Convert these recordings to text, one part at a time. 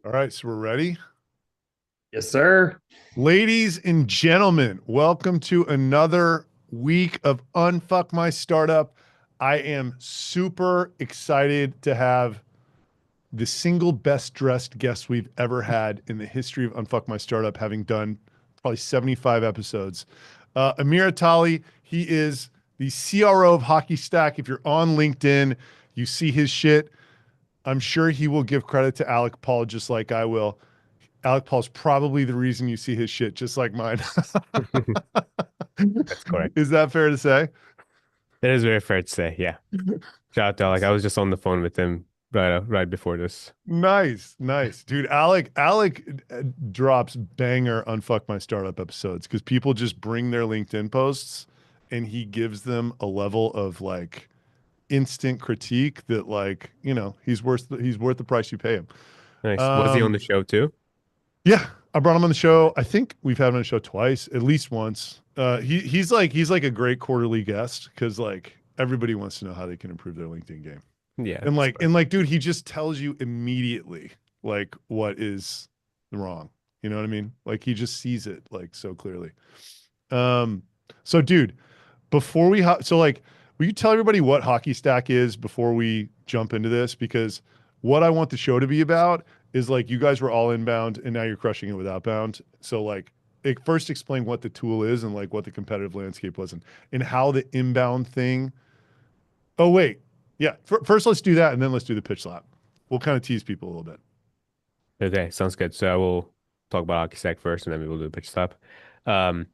All right, so we're ready. Yes, sir. Ladies and gentlemen, welcome to another week of Unfuck My Startup. I am super excited to have the single best dressed guest we've ever had in the history of Unfuck My Startup, having done probably 75 episodes. Emir Atli, he is the CRO of HockeyStack. If you're on LinkedIn, you see his shit. I'm sure he will give credit to Alec Paul just like I will. Alec Paul's probably the reason you see his shit, just like mine. That's correct. Is that fair to say? It is very fair to say. Yeah. Shout out to Alec. I was just on the phone with him right before this. Nice, nice, dude. Alec drops banger Unfuck My Startup episodes because people just bring their LinkedIn posts, and he gives them a level of like instant critique that, like, he's worth the price you pay him. Nice. Was he on Um, the show too? Yeah, I brought him on the show. I think we've had him on the show twice, at least once. He's like a great quarterly guest because like everybody wants to know how they can improve their LinkedIn game. Yeah, And like smart. and like, dude, he just tells you immediately like what is wrong. You know what I mean? Like he just sees it like so clearly. Um, so dude, before we so like, will you tell everybody what Hockey Stack is before we jump into this? Because what I want the show to be about is like you guys were all inbound and now you're crushing it with outbound. So like, first explain what the tool is and like what the competitive landscape was, and how the inbound thing. Oh wait, yeah. First, let's do that, and then let's do the pitch slap. We'll kind of tease people a little bit. Okay, sounds good. So I will talk about HockeyStack first, and then we will do a pitch stop. Um,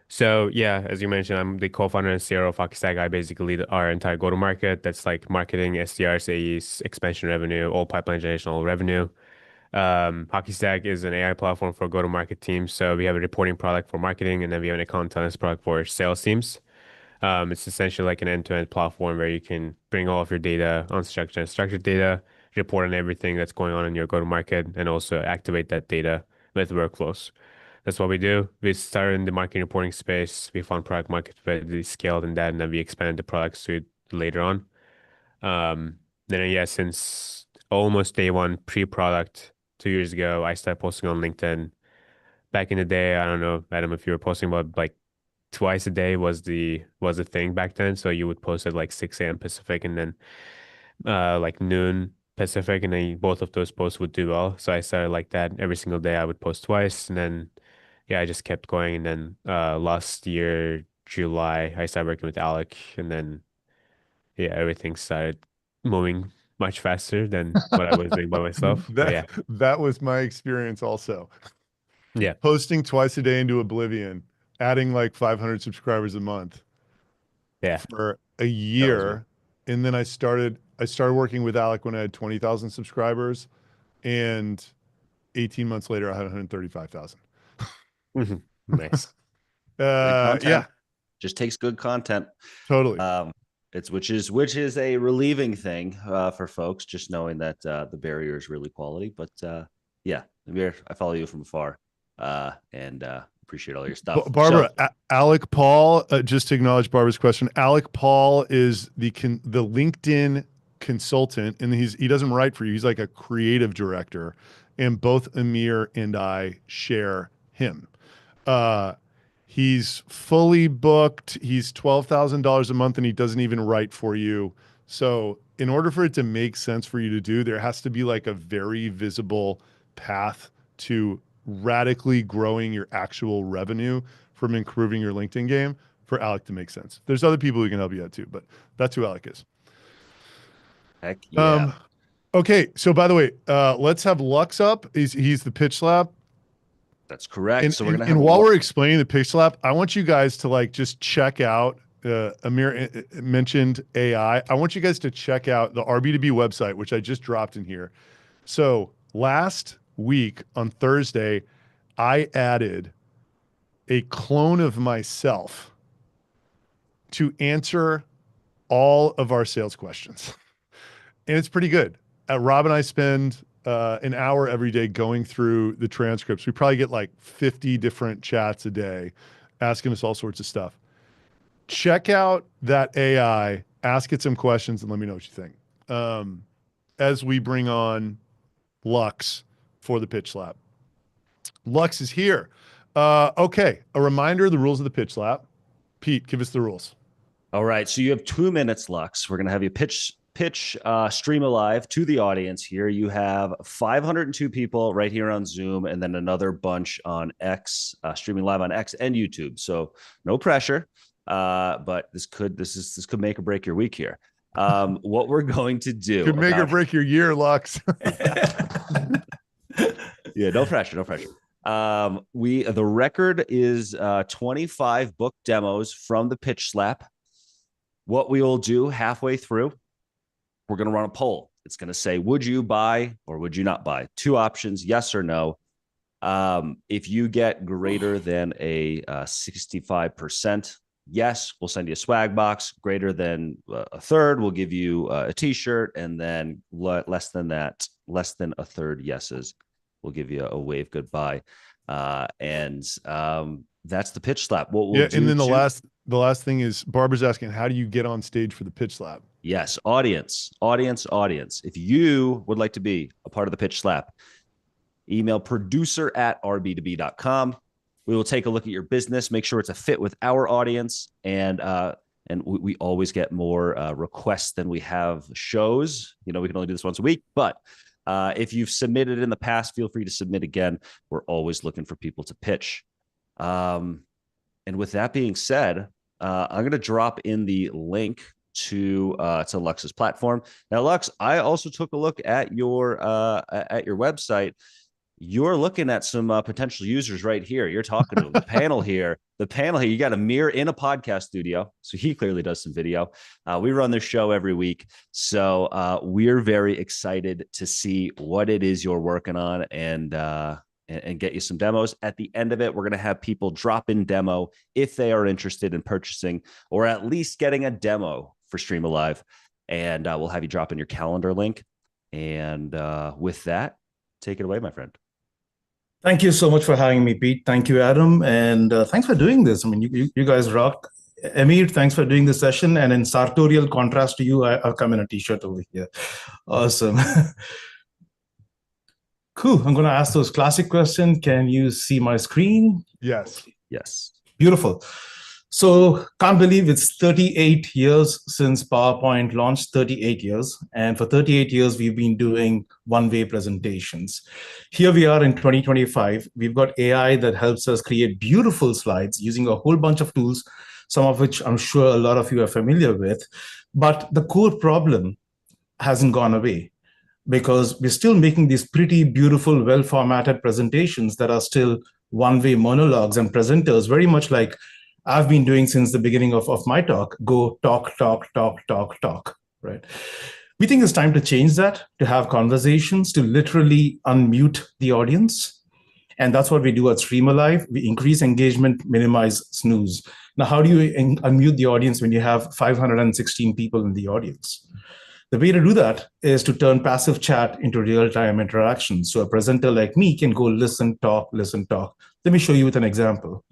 so yeah, as you mentioned, I'm the co-founder and CRO of HockeyStack. I basically lead our entire go-to-market. That's like marketing, SDRs, AEs, expansion revenue, all pipeline generation, all revenue. HockeyStack is an AI platform for go-to-market teams. So we have a reporting product for marketing, and then we have an account intelligence product for sales teams. It's essentially like an end-to-end platform where you can bring all of your data, unstructured and structured data, report on everything that's going on in your go-to-market, and also activate that data with workflows. That's what we do. We started in the marketing reporting space. We found product market fit, we scaled in that, and then we expanded the product suite later on. Then yeah, since almost day one pre-product 2 years ago, I started posting on LinkedIn. Back in the day, I don't know, Adam, if you were posting about like twice a day was the thing back then. So you would post at like 6 a.m. Pacific and then like noon Pacific, and then both of those posts would do well. So I started like that every single day. I would post twice, and then yeah, I just kept going. And then last year, July, I started working with Alec, and then yeah, everything started moving much faster than what I was doing by myself. But that yeah, that was my experience also. yeah, Posting twice a day into oblivion, adding like 500 subscribers a month yeah, for a that was me. year, and then I started working with Alec when I had 20,000 subscribers, and 18 months later I had 135,000. Mhm. Nice. Good Yeah, content. Just takes good content. totally. Um, it's which is a relieving thing for folks, just knowing that the barrier is really quality. But yeah, Amir, I follow you from afar, and appreciate all your stuff. Barbara, So Alec Paul, just to acknowledge Barbara's question. Alec Paul is the LinkedIn consultant, and he doesn't write for you. He's like a creative director, and both Amir and I share him. Uh, he's fully booked. He's $12,000 a month, and he doesn't even write for you. So, in order for it to make sense for you to do, there has to be like a very visible path to radically growing your actual revenue from improving your LinkedIn game for Alec to make sense. There's other people who can help you out too, but that's who Alec is. heck yeah, Um, okay, so by the way, let's have Lux up. He's the pitch slap. that's correct. And, So we're and gonna have and a while look. we're explaining the pitch slap, I want you guys to like just check out. Amir mentioned AI. I want you guys to check out the RB2B website, which I just dropped in here. So last week on Thursday, I added a clone of myself to answer all of our sales questions. And it's pretty good. Rob and I spend an hour every day going through the transcripts. We probably get like 50 different chats a day asking us all sorts of stuff. Check out that AI, ask it some questions, and let me know what you think. As we bring on Lux, for the pitch slap. Lux is here. Okay, a reminder of the rules of the pitch slap. Pete, give us the rules. All right, so you have 2 minutes, Lux. We're going to have you pitch Stream Alive to the audience here. You have 502 people right here on Zoom, and then another bunch on X, streaming live on X and YouTube. So no pressure, but this could make or break your week here. What we're going to do could make or break your year, Lux. Yeah, no pressure, no pressure. The record is 25 book demos from the pitch slap. What we will do halfway through, we're going to run a poll. It's going to say, would you buy or would you not buy? 2 options, yes or no. If you get greater than a 65% yes, we'll send you a swag box. Greater than a third, we'll give you a t-shirt. And then less than a third yeses, we'll give you a wave goodbye. That's the pitch slap. What we'll do, and then the last thing is Barbara's asking, how do you get on stage for the pitch slap? Yes, audience. If you would like to be a part of the pitch slap, email producer@rb2b.com. We will take a look at your business, make sure it's a fit with our audience, and we always get more requests than we have shows. We can only do this once a week, but if you've submitted in the past, feel free to submit again. We're always looking for people to pitch. And with that being said, I'm going to drop in the link to Lux's platform. Now, Lux, I also took a look at your website. You're looking at some potential users right here. You're talking to the panel here. The panel here, you got Emir in a podcast studio. So he clearly does some video. We run this show every week. So we're very excited to see what it is you're working on and get you some demos. At the end of it, we're going to have people drop in demo if they are interested in purchasing or at least getting a demo for Stream Alive. And we'll have you drop in your calendar link. And with that, take it away, my friend. Thank you so much for having me, Pete. Thank you, Adam. And thanks for doing this. I mean, you guys rock. Emir, thanks for doing this session. And in sartorial contrast to you, I've come in a t-shirt over here. Awesome. Cool. I'm going to ask those classic questions. Can you see my screen? Yes. Yes. Beautiful. So can't believe it's 38 years since PowerPoint launched, 38 years. And for 38 years, we've been doing one-way presentations. Here we are in 2025. We've got AI that helps us create beautiful slides using a whole bunch of tools, some of which I'm sure a lot of you are familiar with. But the core problem hasn't gone away, because we're still making these pretty beautiful, well-formatted presentations that are still one-way monologues and presenters, very much like I've been doing since the beginning of my talk. Go talk, right? We think it's time to change that, to have conversations, to literally unmute the audience. And that's what we do at Stream Alive. We increase engagement, minimize snooze. Now, how do you unmute the audience when you have 516 people in the audience? The way to do that is to turn passive chat into real-time interaction. So a presenter like me can go listen, talk. Let me show you with an example.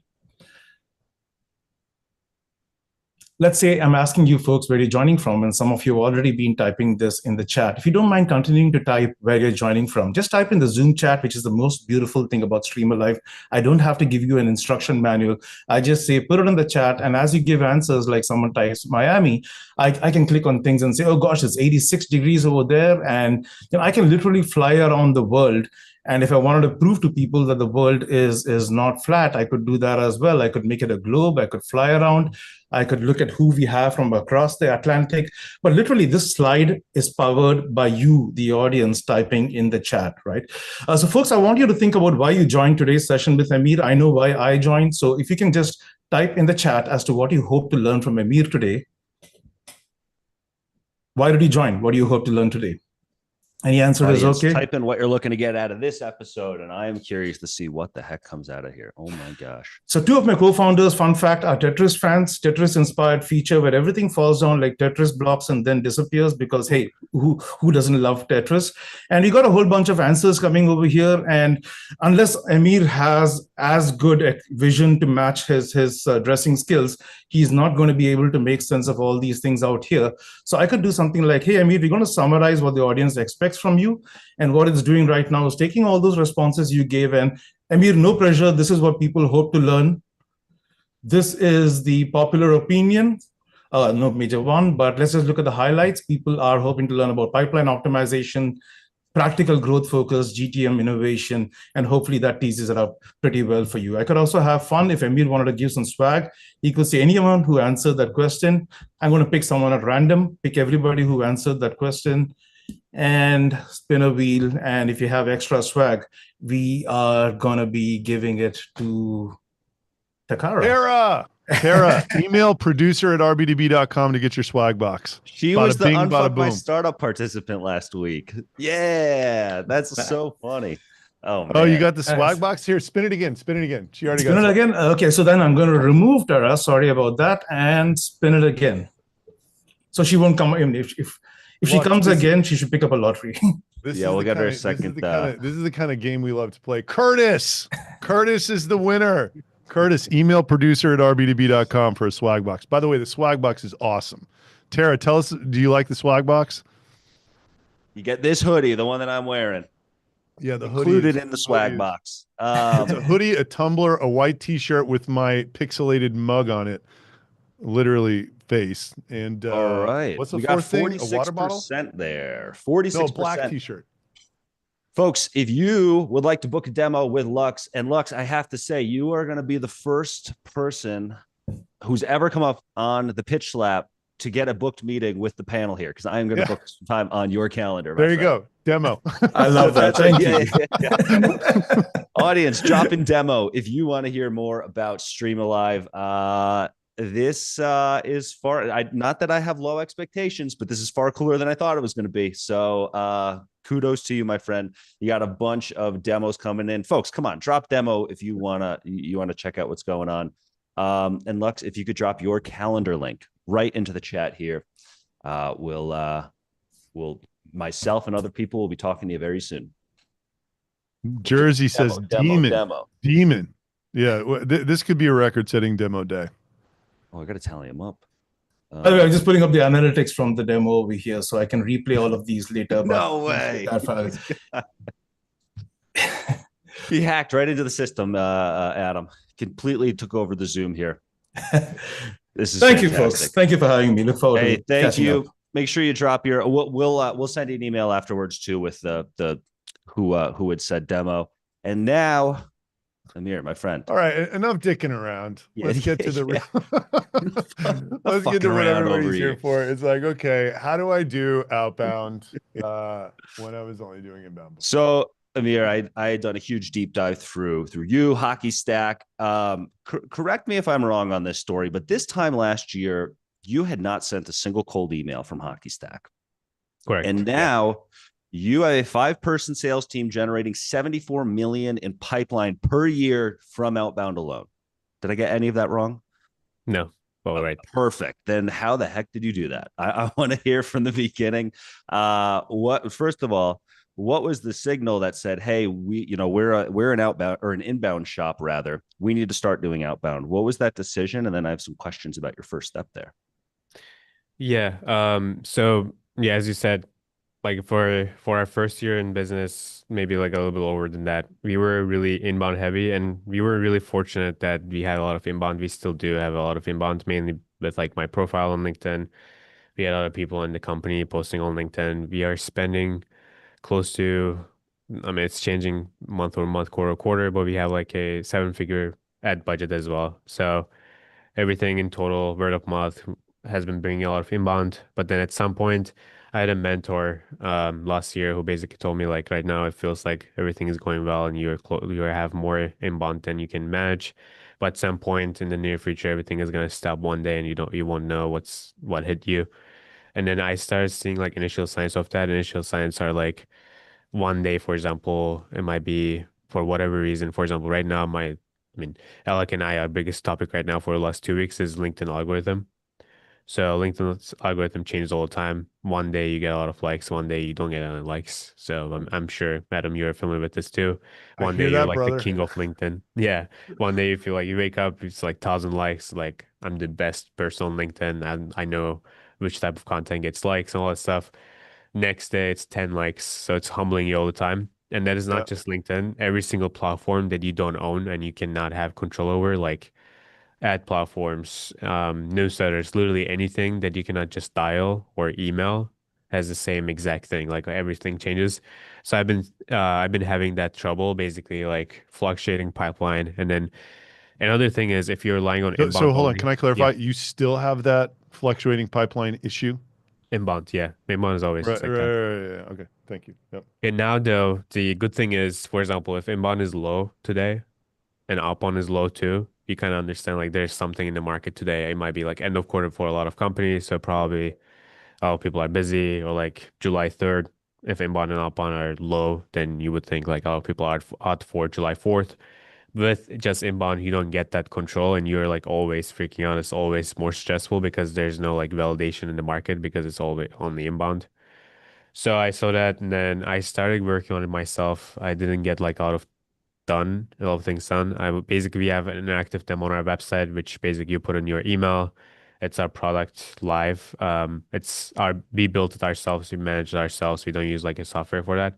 Let's say I'm asking you folks where you're joining from, and some of you have already been typing this in the chat. If you don't mind continuing to type where you're joining from, just type in the Zoom chat, which is the most beautiful thing about Stream Alive. I don't have to give you an instruction manual. I just say, put it in the chat, and as you give answers, like someone types Miami, I can click on things and say, oh gosh, it's 86 degrees over there, and I can literally fly around the world. And if I wanted to prove to people that the world is not flat, I could do that as well. I could make it a globe. I could fly around. I could look at who we have from across the Atlantic. But literally, this slide is powered by you, the audience, typing in the chat, right? So folks, I want you to think about why you joined today's session with Emir. I know why I joined. So if you can just type in the chat as to what you hope to learn from Emir today. Why did you join? What do you hope to learn today? Any answer is okay? Type in what you're looking to get out of this episode, and I am curious to see what the heck comes out of here. Oh my gosh. So 2 of my co-founders, fun fact, are Tetris fans. Tetris-inspired feature where everything falls down like Tetris blocks and then disappears because, hey, who doesn't love Tetris? And we got a whole bunch of answers coming over here. And unless Emir has as good a vision to match his dressing skills, he's not going to be able to make sense of all these things out here. So I could do something like, hey, Emir, we're going to summarize what the audience expects text from you. And what it's doing right now is taking all those responses you gave, and Emir, no pressure. This is what people hope to learn. This is the popular opinion, no major one, but let's just look at the highlights. People are hoping to learn about pipeline optimization, practical growth focus, GTM innovation, and hopefully that teases it up pretty well for you. I could also have fun if Emir wanted to give some swag. He could say anyone who answered that question. I'm going to pick someone at random, pick everybody who answered that question, and spin a wheel. And if you have extra swag, we are going to be giving it to Takara. Tara, email producer@rbdb.com to get your swag box. She was the Unfuck My Startup participant last week. Yeah, that's so funny. Oh, man. Oh, you got the swag box here? Spin it again. Spin it again. She already got it. Spin it again? Okay, so then I'm going to remove Tara. Sorry about that. And spin it again. So she won't come in. If she comes again, she should pick up a lottery. We'll get her a second. This is the kind of game we love to play. Curtis is the winner. Curtis, email producer@rbdb.com for a swag box. By the way, the swag box is awesome. Tara, tell us, do you like the swag box? You get this hoodie, the one that I'm wearing. Yeah, the hoodie included in the swag box. It's a hoodie, a tumbler, a white T-shirt with my pixelated mug on it, literally face. And all right, what's the fourth thing? A water bottle? 46% there. 46%. No, black T-shirt. Folks, if you would like to book a demo with Lux, and Lux, I have to say, you are going to be the first person who's ever come up on the Pitch Slap to get a booked meeting with the panel here, because I am going to book some time on your calendar. There you go. Demo. I love that. Thank you. Audience, drop in demo if you want to hear more about Stream Alive. This is far, not that I have low expectations, but this is far cooler than I thought it was going to be. So kudos to you, my friend. You got a bunch of demos coming in. Folks, come on, drop demo if you wanna check out what's going on. And Lux, if you could drop your calendar link right into the chat here, we'll myself and other people will be talking to you very soon. Jersey says demon. Yeah, this could be a record-setting demo day. Oh, I got to tally him up. By the way, I'm just putting up the analytics from the demo over here so I can replay all of these later. No way. He hacked right into the system, Adam. Completely took over the Zoom here. This is Thank fantastic. you, folks. Thank you for having me. Look forward to thank you. Up. Make sure you drop your. We'll send you an email afterwards too with the who had said demo. And now, Amir, my friend. All right, enough dicking around. Let's get to the let's get to what around everybody's over here you. for. It's like, okay, how do I do outbound when I was only doing inbound? So, Amir, I had done a huge deep dive through you, HockeyStack. Correct me if I'm wrong on this story, but this time last year, you had not sent a single cold email from HockeyStack. Correct. And now you have a 5-person sales team generating $74 million in pipeline per year from outbound alone. Did I get any of that wrong? No. All right. Perfect. Then how the heck did you do that? I want to hear from the beginning. First of all, what was the signal that said, hey, we're an outbound or an inbound shop rather. We need to start doing outbound. What was that decision? And then I have some questions about your first step there. Yeah. So yeah, as you said, like for our first year in business, maybe like a little bit lower than that, we were really inbound heavy, and we were really fortunate that we had a lot of inbound. We still do have a lot of inbound, mainly with like my profile on LinkedIn. We had other people in the company posting on LinkedIn. We are spending close to, I mean, it's changing month over month, quarter to quarter, but we have like a 7-figure ad budget as well. So everything in total, word of mouth, has been bringing a lot of inbound. But then at some point, I had a mentor last year who basically told me, like, right now it feels like everything is going well and you have more inbound than you can manage. But at some point in the near future, everything is going to stop one day and you won't know what hit you. And then I started seeing like initial signs of that. Initial signs are like one day, for example, it might be for whatever reason. For example, right now, Alec and I, our biggest topic right now for the last 2 weeks is LinkedIn algorithm. So LinkedIn's algorithm changes all the time. One day you get a lot of likes, one day you don't get any likes. So I'm sure, Adam, you're familiar with this too. One day you're like the king of LinkedIn. Yeah. One day you feel like you wake up, it's like 1,000 likes, like I'm the best person on LinkedIn and I know which type of content gets likes and all that stuff. Next day it's 10 likes. So it's humbling you all the time. And that is Yeah. not just LinkedIn. Every single platform that you don't own and you cannot have control over, like ad platforms, newsletters, literally anything that you cannot just dial or email has the same exact thing. Like everything changes. So I've been having that trouble, basically like fluctuating pipeline. And then another thing is if you're relying on So inbound hold on, can only. I Yeah, clarify? You still have that fluctuating pipeline issue? inbound. Yeah, inbound is always Right, like that. right. Okay, thank you. Yep. And now though, the good thing is, for example, if inbound is low today and outbound is low too, you kind of understand like there's something in the market today. It might be like end of quarter for a lot of companies, so probably people are busy, or like July 3rd. If inbound and outbound are low, then you would think like, oh, people are out for July 4th. With just inbound, you don't get that control and you're like always freaking out. It's always more stressful because there's no like validation in the market because it's always only inbound. So I saw that and then I started working on it myself. I didn't get like a lot of things done. Basically we have an interactive demo on our website, which basically you put in your email. It's our product live. We built it ourselves. We manage it ourselves. We don't use like a software for that.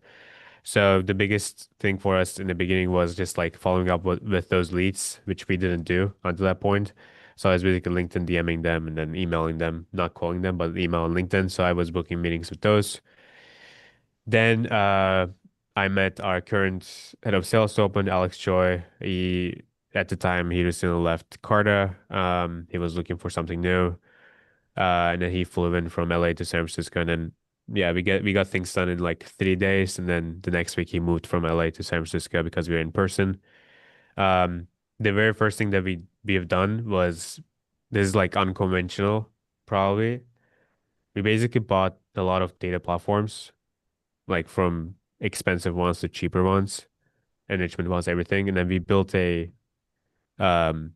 So the biggest thing for us in the beginning was just like following up with those leads, which we didn't do until that point. So I was basically LinkedIn DMing them and then emailing them, not calling them, but email and LinkedIn. So I was booking meetings with those. Then I met our current head of sales open, Alex Choi. At the time he recently left Carta. He was looking for something new. And then he flew in from LA to San Francisco, and then yeah, we got things done in like 3 days, and then the next week he moved from LA to San Francisco because we were in person. Um, the very first thing that we have done was this is like unconventional, probably. We basically bought a lot of data platforms, like from expensive ones to cheaper ones, enrichment ones, everything, and then we built a um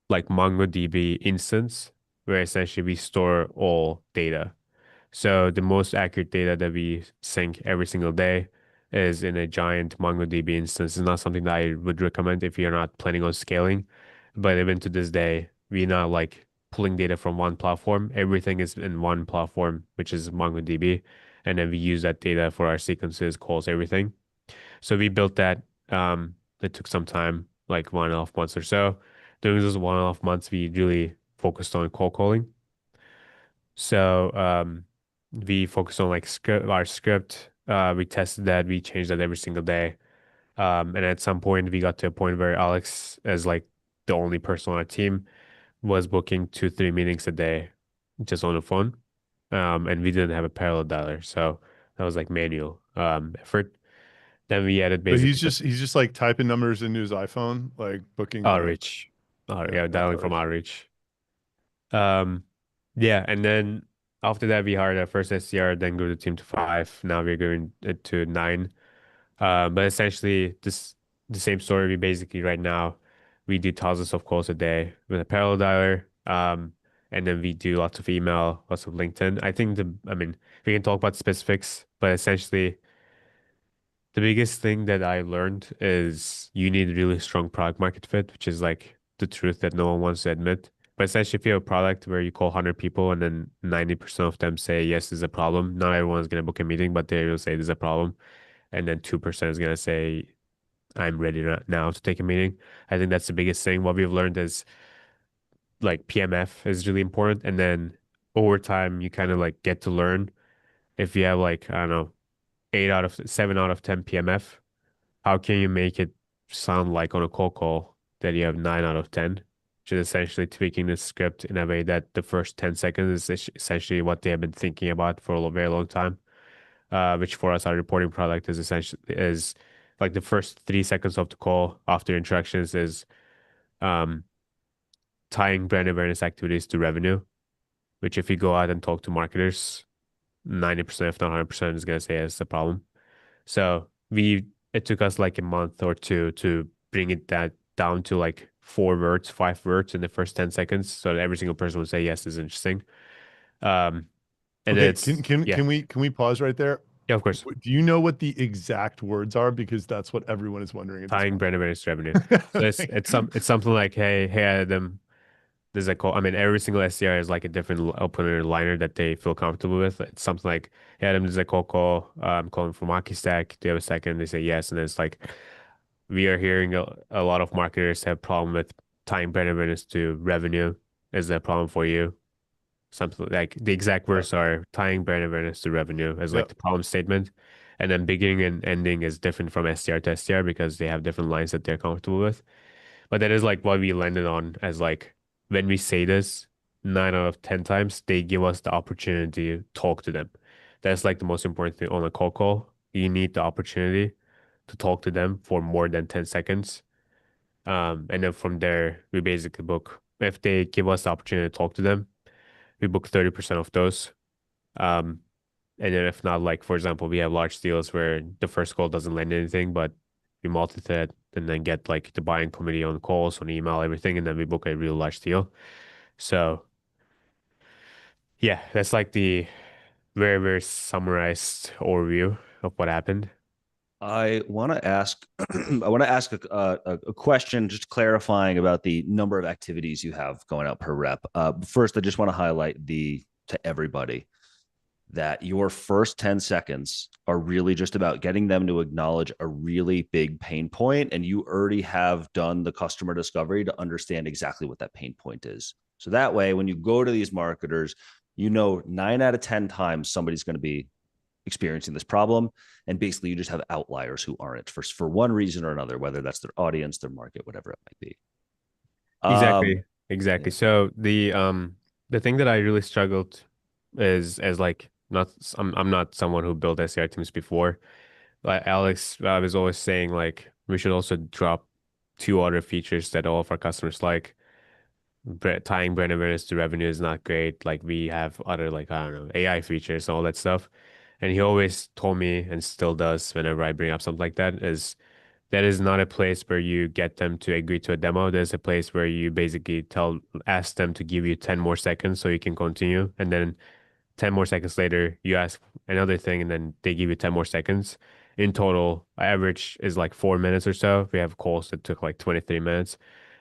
like MongoDB instance where essentially we store all data. So the most accurate data that we sync every single day is in a giant MongoDB instance. It's not something that I would recommend if you're not planning on scaling. But even to this day, we're not like pulling data from one platform. Everything is in one platform, which is MongoDB. And then we use that data for our sequences, calls, everything. So we built that. It took some time, like 1.5 months or so. During those 1.5 months, we really focused on cold calling. So we focused on like our script. We tested that. We changed that every single day. And at some point, we got to a point where Alex, as like the only person on our team, was booking 2, 3 meetings a day just on the phone. And we didn't have a parallel dialer, so that was like manual effort. Then we added So basically the he's just like typing numbers into his iPhone, like booking outreach. yeah, Yeah, that's dialing from outreach. outreach. Um, yeah, and then after that we hired our first SDR, then grew the team to 5. Now we're going it to 9. But essentially the same story. We basically right now we do thousands of calls a day with a parallel dialer. And then we do lots of email, lots of LinkedIn. I mean, we can talk about specifics, but essentially the biggest thing that I learned is you need really strong product market fit, which is like the truth that no one wants to admit. But essentially, if you have a product where you call 100 people and then 90% of them say, yes, there's a problem, not everyone's going to book a meeting, but they will say there's a problem. And then 2% is going to say, I'm ready now to take a meeting. I think that's the biggest thing. What we've learned is like PMF is really important. And then over time, you kind of like get to learn if you have like, I don't know, 7 out of 10 PMF, how can you make it sound like on a cold call that you have 9 out of 10? Which is essentially tweaking the script in a way that the first 10 seconds is essentially what they have been thinking about for a very long time. Which for us, our reporting product is essentially is like the first 3 seconds of the call after interactions is um, tying brand awareness activities to revenue, which if you go out and talk to marketers, 90%, if not 100%, is going to say it's a problem. So it took us like a month or two to bring it that down to like 4 words, 5 words in the first 10 seconds. So that every single person would say, yes, this is interesting. Um, and then Okay, it's, yeah, can we pause right there? yeah, of course, Do you know what the exact words are? Because that's what everyone is wondering at this tying point. brand awareness to revenue. So Thank- it's something like, hey, Adam, there's a call. I mean, every single SDR is like a different opener liner that they feel comfortable with. It's something like, "Hey, Adam, this is a cold call. I'm calling from HockeyStack. Do you have a second?" They say yes, and then it's like we are hearing a lot of marketers have problem with tying brand awareness to revenue. Is that a problem for you? Something like the exact Yep. words are tying brand awareness to revenue as like Yep. the problem statement. And then beginning and ending is different from SDR to SDR because they have different lines that they're comfortable with. But that is like what we landed on as like when we say this, 9 out of 10 times they give us the opportunity to talk to them. That's like the most important thing on a cold call. You need the opportunity to talk to them for more than 10 seconds. And then from there, we basically book. If they give us the opportunity to talk to them, we book 30% of those. Um, and then if not, like for example, we have large deals where the first call doesn't land anything, but we multi-thread and then get like the buying committee on calls, on email, everything, and then we book a real large deal. So yeah, that's like the very, very summarized overview of what happened. I want to ask, I want to ask a question, just clarifying about the number of activities you have going out per rep. First, I just want to highlight to everybody that your first 10 seconds are really just about getting them to acknowledge a really big pain point, and you already have done the customer discovery to understand exactly what that pain point is. So that way, when you go to these marketers, 9 out of 10 times somebody's going to be experiencing this problem, and basically you just have outliers who aren't for one reason or another, whether that's their audience, their market, whatever it might be. Exactly. Exactly. Yeah. So the thing that I really struggled is as like not I'm not someone who built SDR teams before. Like Alex was always saying like we should also drop two other features that all of our customers like. Tying brand awareness to revenue is not great. Like we have other like I don't know AI features and all that stuff. And he always told me and still does whenever I bring up something like that is not a place where you get them to agree to a demo. There's a place where you basically ask them to give you 10 more seconds so you can continue. And then 10 more seconds later, you ask another thing and then they give you 10 more seconds. In total, average is like 4 minutes or so. We have calls that took like 23 minutes,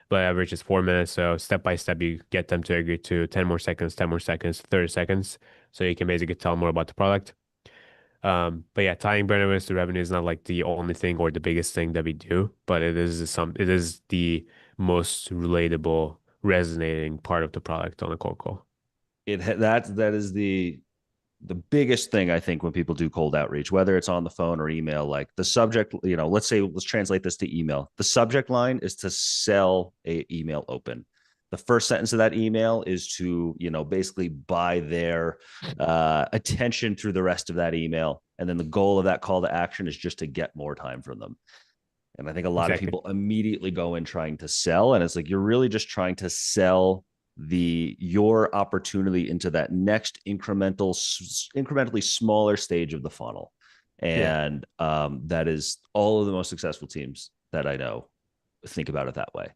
but average is 4 minutes. So step by step, you get them to agree to 10 more seconds, 10 more seconds, 30 seconds. So you can basically tell more about the product. But yeah, tying brand awareness to revenue is not like the only thing or the biggest thing that we do, but it is the most relatable, resonating part of the product on a cold call. That is the biggest thing I think when people do cold outreach, whether it's on the phone or email, like the subject, let's translate this to email. The subject line is to sell a email open. The first sentence of that email is to, basically buy their attention through the rest of that email. And then the goal of that call to action is just to get more time from them. And I think a lot of Exactly. people immediately go in trying to sell. And it's like, you're really just trying to sell your opportunity into that next incrementally smaller stage of the funnel. Yeah. And that is all of the most successful teams that I know think about it that way.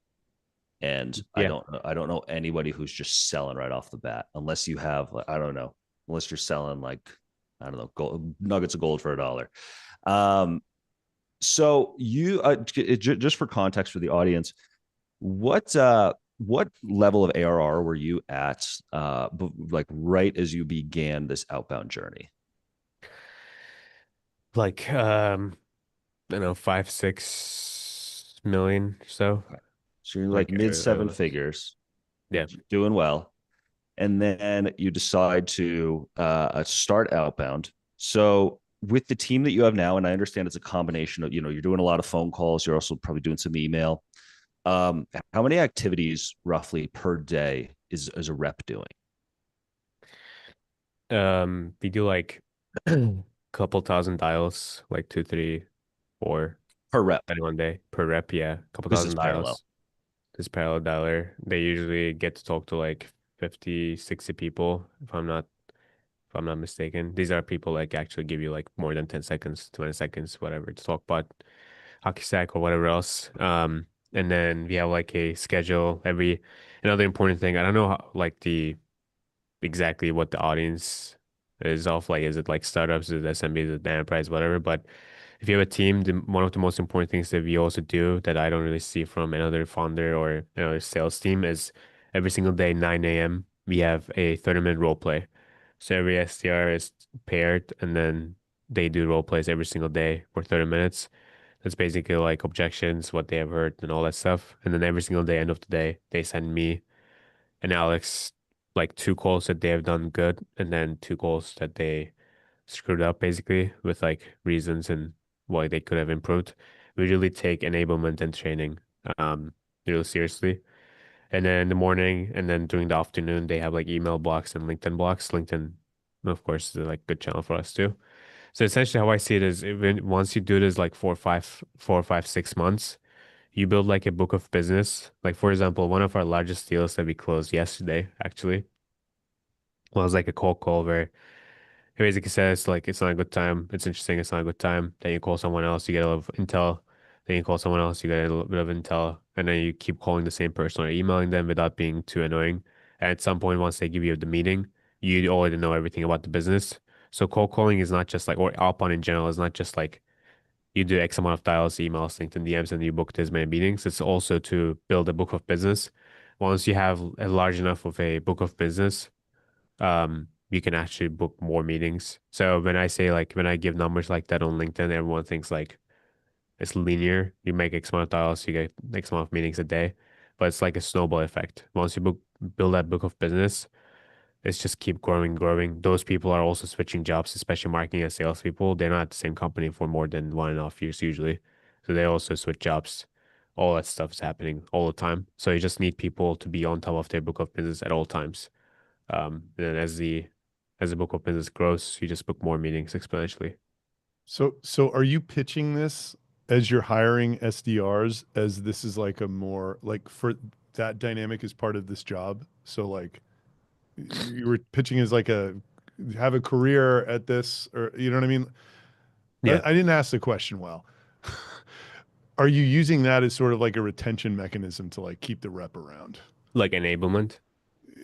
And Yeah. I don't know anybody who's just selling right off the bat, unless you have, I don't know, unless you're selling like, I don't know, nuggets of gold for $1. So you just for context for the audience, what level of ARR were you at like right as you began this outbound journey? Like I don't know, 5, 6 million or so. So you're like Like mid seven figures, yeah. doing well. And then you decide to start outbound. So with the team that you have now, and I understand it's a combination of, you're doing a lot of phone calls. You're also probably doing some email. How many activities roughly per day is a rep doing? We do like a couple thousand dials, like 2, 3, 4, Per rep, depending on day per rep. Yeah, a couple because it's thousand parallel. dials. This parallel dialer, they usually get to talk to like 50, 60 people, if I'm not mistaken. These are people like actually give you like more than 10 seconds, 20 seconds, whatever, to talk about HockeyStack or whatever else. And then we have like a schedule another important thing. I don't know how, like exactly what the audience is of. Like, is it like startups, is it SMBs, is it enterprise, whatever. But if you have a team, one of the most important things that we also do that I don't really see from another founder or another sales team is every single day, 9 a.m., we have a 30-minute role play. So every SDR is paired, and then they do role plays every single day for 30 minutes. That's basically like objections, what they have heard, and all that stuff. And then every single day, end of the day, they send me and Alex like two calls that they have done good, and then two calls that they screwed up, basically, with like reasons and why they could have improved. We really take enablement and training really seriously. And then in the morning and then during the afternoon, they have like email blocks and LinkedIn blocks. LinkedIn, of course, is like good channel for us too. So essentially, how I see it is, even once you do this like 6 months, you build like a book of business. Like for example, one of our largest deals that we closed yesterday actually was like a cold call where it basically says like it's not a good time, it's interesting, it's not a good time. Then you call someone else, you get a little intel. Then you call someone else, you get a little bit of intel, and then you keep calling the same person or emailing them without being too annoying. And at some point, once they give you the meeting, you already know everything about the business. So cold calling is not just like, or outbound in general is not just like you do X amount of dials, emails, LinkedIn DMs, and you book this many meetings. It's also to build a book of business. Once you have a large enough of a book of business, you can actually book more meetings. So when I say like when I give numbers like that on LinkedIn, everyone thinks like it's linear. You make X amount of dials, you get X amount of meetings a day, but it's like a snowball effect. Once you build that book of business, it's just keep growing, growing. Those people are also switching jobs, especially marketing and salespeople. They're not at the same company for more than 1.5 years usually. So they also switch jobs. All that stuff is happening all the time. So you just need people to be on top of their book of business at all times. Then as the book of business grows, you just book more meetings exponentially. So are you pitching this as you're hiring SDRs as this is like a more like for that dynamic is part of this job? So like you were pitching as like a have a career at this or you know what I mean? Yeah, I didn't ask the question well. Are you using that as sort of like a retention mechanism to like keep the rep around? like enablement.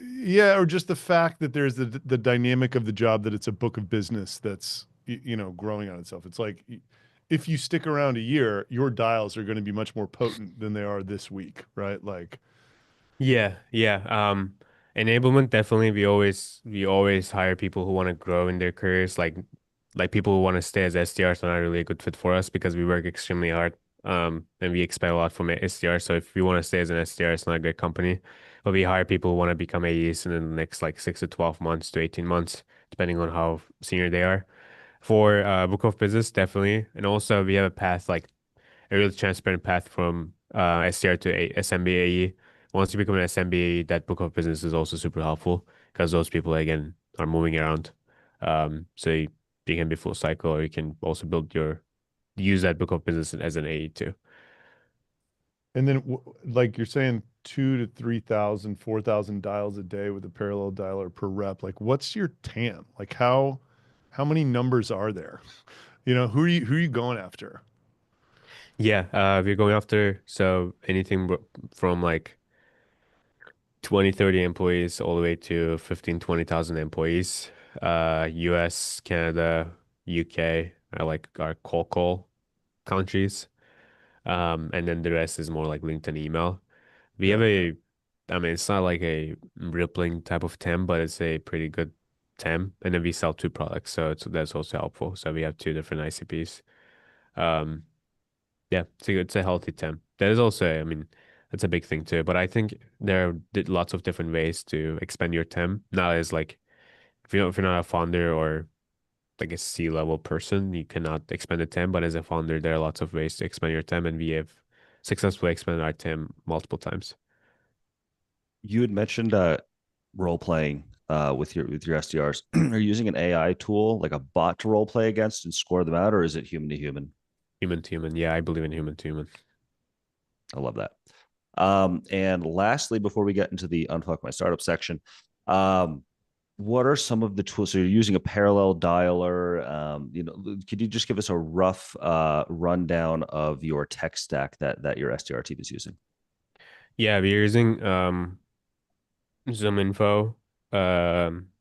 Yeah, or just the fact that there's the dynamic of the job that it's a book of business that's you know growing on itself. It's like if you stick around a year, your dials are going to be much more potent than they are this week, right? Like, Yeah, yeah. Enablement definitely. We always hire people who want to grow in their careers. Like people who want to stay as SDRs are not really a good fit for us because we work extremely hard. And we expect a lot from a SDR. So if you want to stay as an SDR, it's not a great company. But we hire people who want to become AEs in the next like 6 to 12 months to 18 months, depending on how senior they are. For book of business, definitely. And also we have a path like a really transparent path from SDR to SMB. Once you become an SMB, that book of business is also super helpful because those people again are moving around. So you can be full cycle, or you can also use that book of business as an AE too. and then like you're saying 2 to 3,000, 4,000 dials a day with a parallel dialer per rep. Like, what's your TAM? Like, how many numbers are there? You know, who are you going after? Yeah, we're going after so anything from like 20, 30 employees all the way to 15, 20,000 employees. US, Canada, UK are like our call countries. And then the rest is more like LinkedIn email. We have Yeah. I mean, it's not like a rippling type of TAM, but it's a pretty good TAM. And then we sell two products, so that's also helpful. So we have two different ICPs. Um, yeah, it's a healthy TAM. That is also, I mean, that's a big thing too. But I think there are lots of different ways to expand your TAM. Not as like if you're not a founder or like a C-level person, you cannot expand a TAM. But as a founder, there are lots of ways to expand your TAM, and we have successfully expanded our TAM multiple times. You had mentioned role playing with your SDRs. Are you using an AI tool like a bot to role play against and score them out, or is it human to human? Human to human. Yeah, I believe in human to human. I love that. And lastly, before we get into the unfuck my startup section, um, what are some of the tools? So you're using a parallel dialer. Could you just give us a rough rundown of your tech stack that your SDR team is using? Yeah, we're using Zoom Info,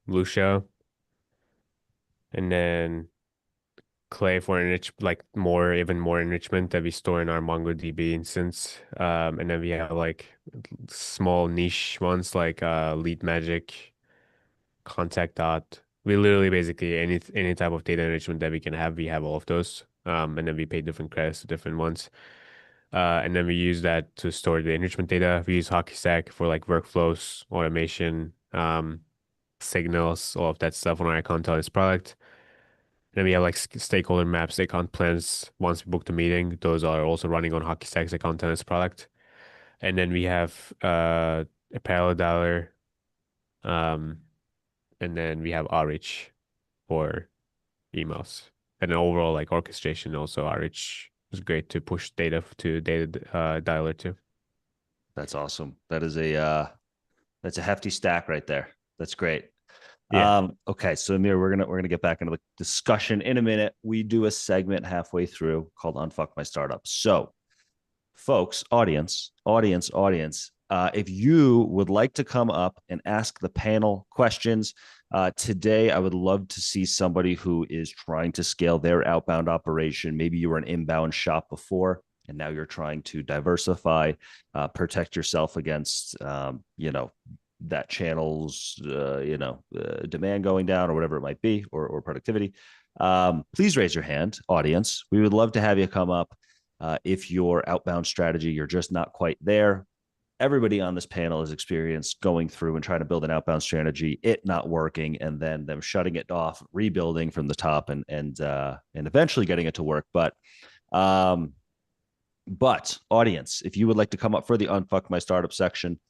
Lucia, and then Clay for like even more enrichment that we store in our MongoDB instance. And then we have like small niche ones like Lead Magic, Contact Dot. We literally basically any type of data enrichment that we can have, we have all of those. And then we pay different credits to different ones. And then we use that to store the enrichment data. We use HockeyStack for like workflows, automation, signals, all of that stuff on our account intelligence product. Then we have like stakeholder maps, account plans. Once we book the meeting, those are also running on HockeyStack's account intelligence product. And then we have a parallel dialer, and then we have RH for emails. And then overall, like orchestration, also RH is great to push data to data dialer too. That's awesome. That's a hefty stack right there. That's great. Yeah. Okay, so Emir, we're gonna get back into the discussion in a minute. We do a segment halfway through called Unfuck My Startup. So, folks, audience, if you would like to come up and ask the panel questions today, I would love to see somebody who is trying to scale their outbound operation. Maybe you were an inbound shop before, and now you're trying to diversify, protect yourself against, that channel's, demand going down or whatever it might be, or productivity. Please raise your hand, audience. We would love to have you come up. If your outbound strategy, you're just not quite there. Everybody on this panel has experienced going through and trying to build an outbound strategy, it not working, and then them shutting it off, rebuilding from the top, and eventually getting it to work. But audience, if you would like to come up for the Unfuck My Startup section,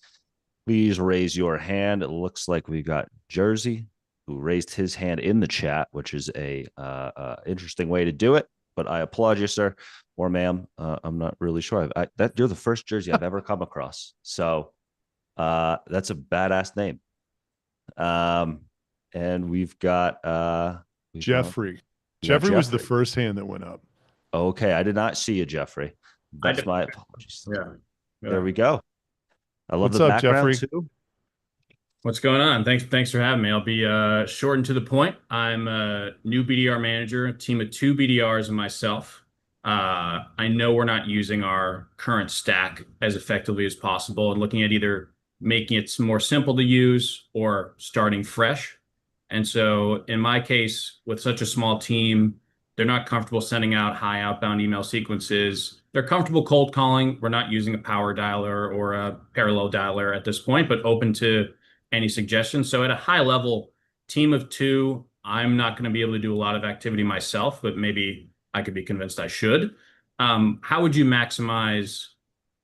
please raise your hand. It looks like we got Jersey, who raised his hand in the chat, which is a interesting way to do it. But I applaud you, sir or ma'am. I'm not really sure. You're the first Jersey I've ever come across. So that's a badass name. And we've got Jeffrey. Jeffrey was the first hand that went up. Okay, I did not see you, Jeffrey. That's my apologies. Yeah. There we go. I love What's the up, background Jeffrey? too. What's going on? Thanks for having me. I'll be short and to the point. I'm a new BDR manager, a team of 2 BDRs and myself. I know we're not using our current stack as effectively as possible and looking at either making it more simple to use or starting fresh. And so in my case, with such a small team, they're not comfortable sending out high outbound email sequences. They're comfortable cold calling. We're not using a power dialer or a parallel dialer at this point, but open to any suggestions. So at a high level, team of 2, I'm not going to be able to do a lot of activity myself, but maybe I could be convinced I should. How would you maximize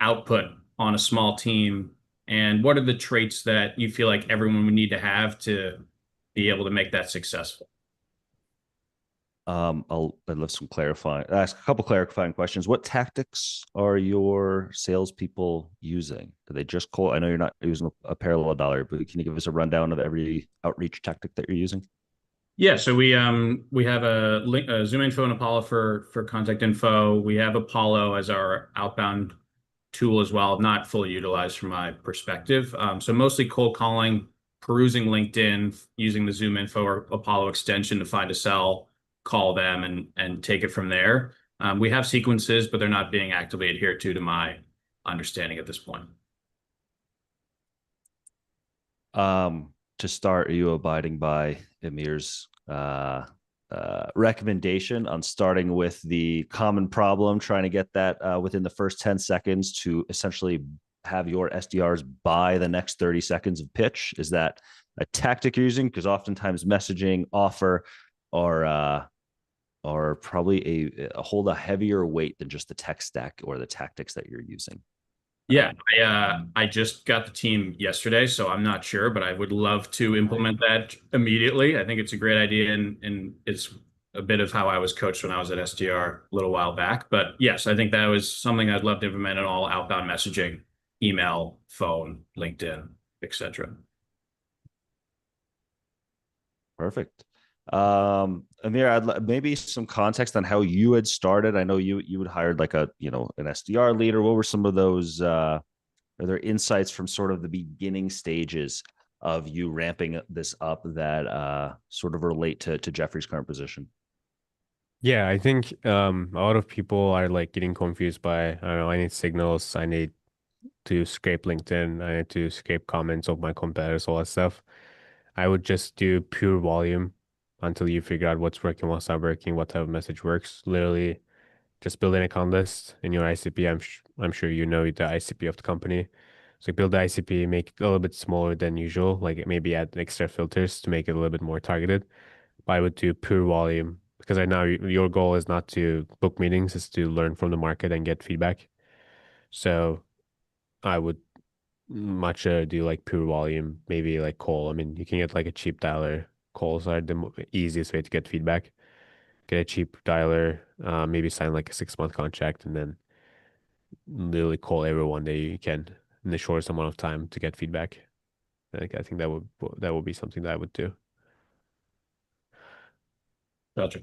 output on a small team? And what are the traits that you feel like everyone would need to have to be able to make that successful? I'd love ask a couple clarifying questions. What tactics are your salespeople using? Do they just call? I know you're not using a parallel dialer, but can you give us a rundown of every outreach tactic that you're using? Yeah, so we have a ZoomInfo and Apollo for contact info. We have Apollo as our outbound tool as well, not fully utilized from my perspective. So mostly cold calling, perusing LinkedIn, using the ZoomInfo or Apollo extension to find a cell, call them, and take it from there. We have sequences, but they're not being actively adhered to my understanding at this point. To start, are you abiding by Emir's recommendation on starting with the common problem, trying to get that within the first 10 seconds to essentially have your SDRs buy the next 30 seconds of pitch? Is that a tactic you're using? Because oftentimes messaging, offer are probably hold a heavier weight than just the tech stack or the tactics that you're using. Yeah, I just got the team yesterday, so I'm not sure, but I would love to implement that immediately. I think it's a great idea, and it's a bit of how I was coached when I was at SDR a little while back. But yes, I think that was something I'd love to implement in all outbound messaging, email, phone, LinkedIn, etc. Perfect. Amir, maybe some context on how you had started. I know you had hired like an SDR leader. What were some of those? Are there insights from sort of the beginning stages of you ramping this up that sort of relate to Jeffrey's current position? Yeah, I think a lot of people are like getting confused by, I don't know, I need signals, I need to scrape LinkedIn, I need to scrape comments of my competitors, all that stuff. I would just do pure volume until you figure out what's working, what's not working, what type of message works. Literally just build an account list in your ICP. I'm sure you know the ICP of the company. So build the ICP, make it a little bit smaller than usual, like maybe add extra filters to make it a little bit more targeted. But I would do pure volume because right now your goal is not to book meetings, it's to learn from the market and get feedback. So I would much do like pure volume, maybe like call. I mean, you can get like a cheap dialer. Calls are the easiest way to get feedback. Get a cheap dialer, maybe sign like a 6 month contract, and then literally call everyone that you can in the shortest amount of time to get feedback. I think that would be something that I would do. Gotcha.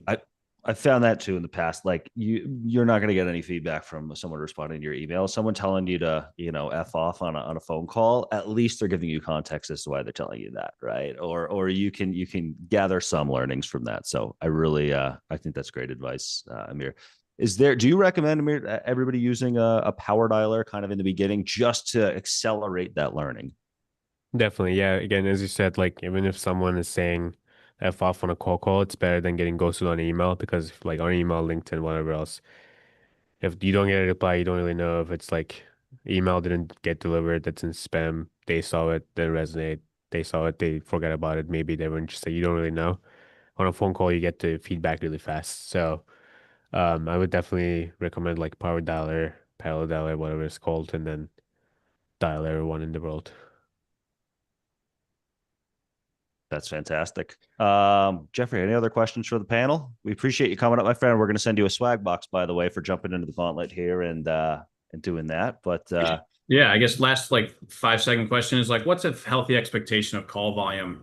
I found that too in the past. Like you're not going to get any feedback from someone responding to your email. Someone telling you to, F off on a phone call, at least they're giving you context as to why they're telling you that, right? Or you can gather some learnings from that. So I really I think that's great advice, Amir. Do you recommend, Amir, everybody using a power dialer kind of in the beginning just to accelerate that learning? Definitely, yeah. Again, as you said, like even if someone is saying F off on a call, it's better than getting ghosted on email because like on email, LinkedIn, whatever else, if you don't get a reply, you don't really know if it's like email didn't get delivered, that's in spam. They saw it, didn't resonate. They saw it, they forgot about it. Maybe they were interested. You don't really know. On a phone call, you get the feedback really fast. So I would definitely recommend like Power Dialer, Parallel Dialer, whatever it's called, and then dial everyone in the world. That's fantastic. Jeffrey, any other questions for the panel? We appreciate you coming up, my friend. We're going to send you a swag box, by the way, for jumping into the gauntlet here and doing that. But Yeah, I guess last like 5 second question is like, what's a healthy expectation of call volume,